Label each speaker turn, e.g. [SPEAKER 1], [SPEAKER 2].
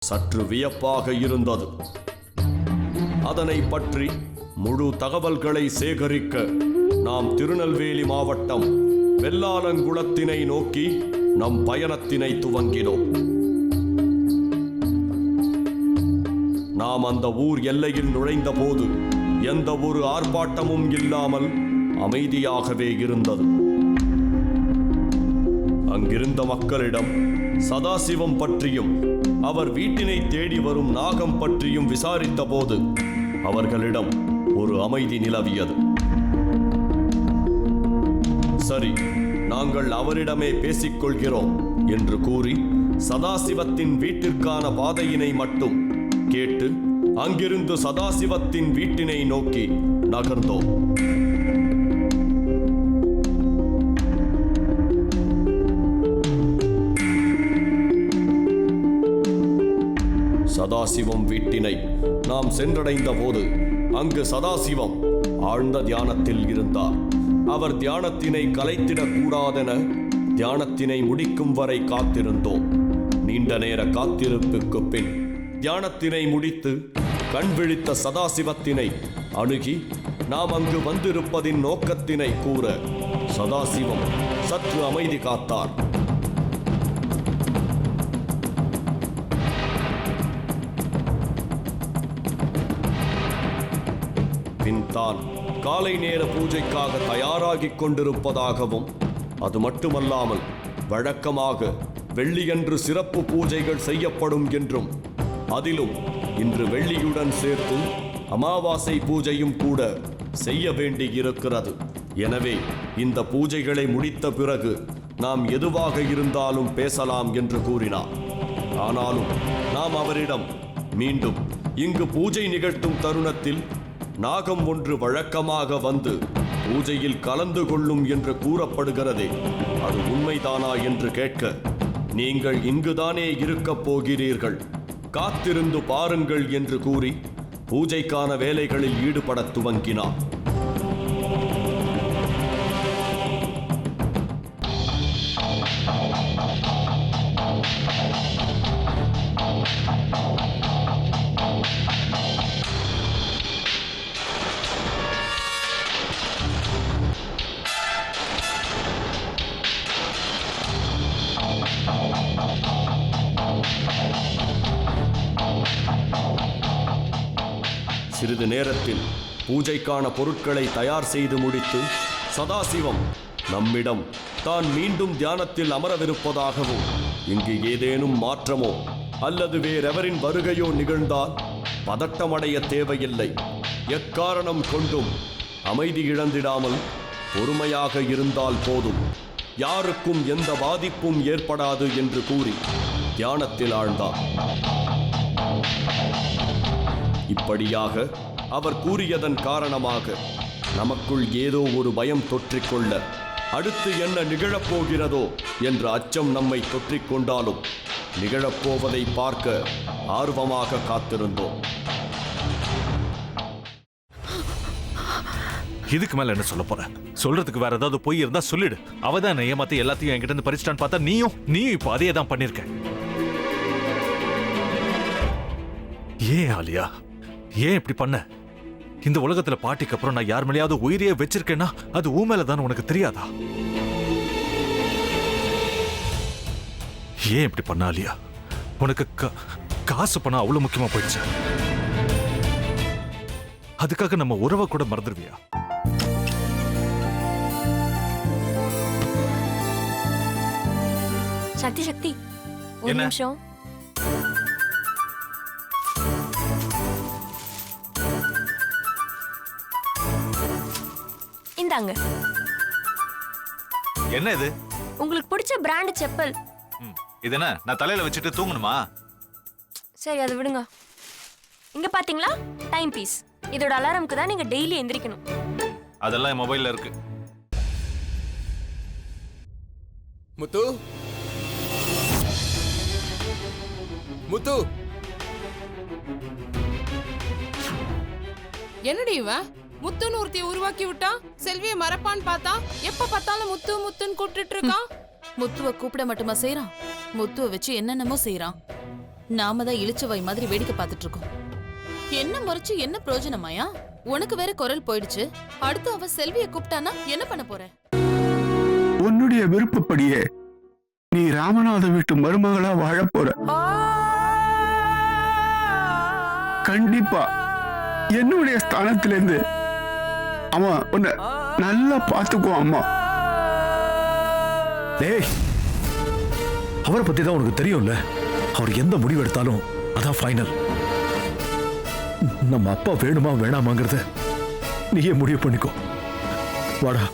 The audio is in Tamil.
[SPEAKER 1] சற்று வியப்பாக இருந்தது. அதனை பற்றி முழு தகவல்களை சேகரிக்க நாம் திருநெல்வேலி மாவட்டம் வெள்ளாலங்குளத்தினை நோக்கி நம் பயணத்தினை துவங்கினோம். நாம் அந்த ஊர் எல்லையில் நுழைந்த போது எந்த ஒரு ஆர்ப்பாட்டமும் இல்லாமல் அமைதியாகவே இருந்தது. அங்கிருந்த மக்களிடம் சதாசிவம் பற்றியும் அவர் வீட்டினை தேடி வரும் நாகம் பற்றியும் விசாரித்த போது அவர்களிடம் ஒரு அமைதி நிலவியது. சரி, நாங்கள் அவரிடமே பேசிக்கொள்கிறோம் என்று கூறி சதாசிவத்தின் வீட்டிற்கான பாதையினை மட்டும் கேட்டு அங்கிருந்து சதாசிவத்தின் வீட்டினை நோக்கி நகர்ந்தோம். சதாசிவம் வீட்டினை நாம் சென்றடைந்த போது அங்கு சதாசிவம் ஆழ்ந்த தியானத்தில் இருந்தார். அவர் தியானத்தினை கலைத்திடக்கூடாதென தியானத்தினை முடிக்கும் வரை காத்திருந்தோம். நீண்ட நேர காத்திருப்புக்கு பின் தியானத்தினை முடித்து கண் விழித்த சதாசிவத்தினை அணுகி நாம் அங்கு வந்திருப்பதின் நோக்கத்தினை கூற சதாசிவம் சற்று அமைதி காத்தார். பின் தான் காலை நேர பூஜைக்காக தயாராகிக் கொண்டிருப்பதாகவும், அது மட்டுமல்லாமல் வழக்கமாக வெள்ளியன்று சிறப்பு பூஜைகள் செய்யப்படும் என்றும், அதிலும் இன்று வெள்ளியுடன் சேர்த்து அமாவாசை பூஜையும் கூட செய்ய வேண்டியிருக்கிறது. எனவே இந்த பூஜைகளை முடித்த பிறகு நாம் எதுவாக இருந்தாலும் பேசலாம் என்று கூறினார். ஆனாலும் நாம் அவரிடம் மீண்டும் இங்கு பூஜை நிகழ்த்தும் தருணத்தில் நாகம் ஒன்று வழக்கமாக வந்து பூஜையில் கலந்து கொள்ளும் என்று கூறப்படுகிறதே, அது உண்மைதானா என்று கேட்க, நீங்கள் இங்குதானே இருக்கப் போகிறீர்கள், காத்திருந்து பாருங்கள் என்று கூறி பூஜைக்கான வேலைகளில் ஈடுபட துவங்கினார். சிறிது நேரத்தில் பூஜைக்கான பொருட்களை தயார் செய்து முடித்து சதாசிவம் நம்மிடம் தான் மீண்டும் தியானத்தில் அமரவிருப்பதாகவும், இங்கு ஏதேனும் மாற்றமோ அல்லது வேறெவரின் வருகையோ நிகழ்ந்தால் பதட்டமடைய தேவையில்லை, எக்காரணம் கொண்டும் அமைதி இழந்திடாமல் பொறுமையாக இருந்தால் போதும், யாருக்கும் எந்த பாதிப்பும் ஏற்படாது என்று கூறி தியானத்தில் ஆழ்ந்தார். இப்படியாக அவர் கூறியதன் காரணமாக நமக்குள் ஏதோ ஒரு பயம் தொற்றிக்கொள்ள, அடுத்து என்ன நிகழப்போகிறதோ என்ற அச்சம் நம்மை தொற்றிக்கொண்டாலும் நிகழப்போவதை பார்க்க ஆர்வமாக காத்திருந்தோம்.
[SPEAKER 2] இதுக்கு மேல என்ன சொல்ல போற? சொல்றதுக்கு வேற ஏதாவது பொய் இருந்தா சொல்லிடு. அவதான் ஏமாத்தி எல்லாத்தையும் என்கிட்ட இருந்து பறிச்சிட்டான்னு பார்த்தா நீயும் இப்போ அதே தான் பண்ணிருக்க. ஏன் ஆலியா, ஏன் இப்படி பண்ண? இந்த உலகத்துல பாட்டிக்கு அப்புறம் நான் யார் மேலேயாவது உயிரையே வச்சிருக்கேன்னா அது ஊ மேலதான் உனக்கு தெரியாதா? ஏன் இப்படி பண்ண ஆலியா? உனக்கு காசு பணம் அவ்வளவு முக்கியமா போயிடுச்சு, அதுக்காக நம்ம உறவை கூட மறந்துடுவியா?
[SPEAKER 3] சக்தி சக்தி, ஒரு நிமிஷம். இந்தாங்க.
[SPEAKER 2] என்ன இது?
[SPEAKER 3] உங்களுக்கு பிடிச்ச பிராண்ட் செப்பல்.
[SPEAKER 2] இது என்ன நான் தலையில வச்சுட்டு தூங்கணுமா?
[SPEAKER 3] சரி, அதை விடுங்க. இங்க பாத்தீங்களா, டைம் பீஸ். இதோட அலாரம்க்கு தான் நீங்க டெய்லி எந்திரிக்கணும்.
[SPEAKER 2] அதெல்லாம் என் மொபைல்ல இருக்கு.
[SPEAKER 4] முத்து, முத்து,
[SPEAKER 5] என்னடி இவன் முத்துன்னு ஒருத்தைய உருவாக்கி விட்டான். செல்வியை மறப்பான்னு பார்த்தா எப்ப பார்த்தாலும் முத்து முத்துன்னு கூப்பிட்டு இருக்கான்.
[SPEAKER 6] முத்துவை கூப்பிட மட்டுமா செய்யறான், முத்துவை வச்சு என்னென்னமோ செய்யறான். நாம தான் இழிச்சவை மாதிரி வேடிக்கை பார்த்துட்டு இருக்கோம். என்ன முறைச்சு என்ன பிரயோஜனமாயா? உனக்கு வேற குரல் போயிடுச்சு. அடுத்து அவ செல்வியை கூப்பிட்டானா என்ன பண்ண போற?
[SPEAKER 7] உன்னுடைய விருப்பப்படியே நீ ராமநாத வீட்டு மருமகளா வாழ போற. கண்டிப்பா என்னுடைய ஸ்தானத்திலிருந்து அவன் உன்னை நல்லா பார்த்துக்குவான் அம்மா.
[SPEAKER 8] டேய், அவரை பத்தி தான் உனக்கு தெரியும்ல. அவர் எந்த முடிவு எடுத்தாலும் அதான் ஃபைனல். நம்ம அப்பா வேணுமா வேணாமாங்கிறத நீயே முடிவு பண்ணிக்கோ. வாடா.